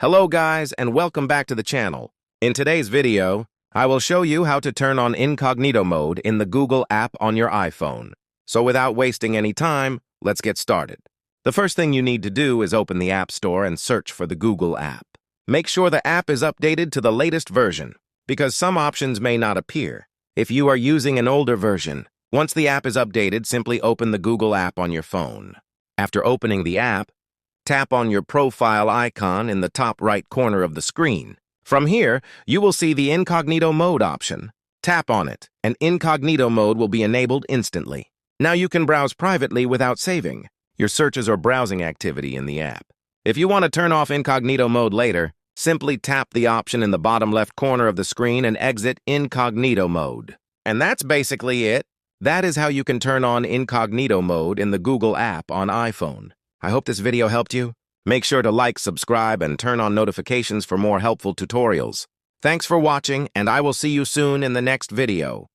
Hello guys, and welcome back to the channel. In today's video, I will show you how to turn on Incognito Mode in the Google app on your iPhone. So without wasting any time, let's get started. The first thing you need to do is open the App Store and search for the Google app. Make sure the app is updated to the latest version, because some options may not appear. If you are using an older version, once the app is updated, simply open the Google app on your phone. After opening the app, tap on your profile icon in the top right corner of the screen. From here, you will see the Incognito Mode option. Tap on it, and Incognito Mode will be enabled instantly. Now you can browse privately without saving your searches or browsing activity in the app. If you want to turn off Incognito Mode later, simply tap the option in the bottom left corner of the screen and exit Incognito Mode. And that's basically it. That is how you can turn on Incognito Mode in the Google app on iPhone. I hope this video helped you. Make sure to like, subscribe, and turn on notifications for more helpful tutorials. Thanks for watching, and I will see you soon in the next video.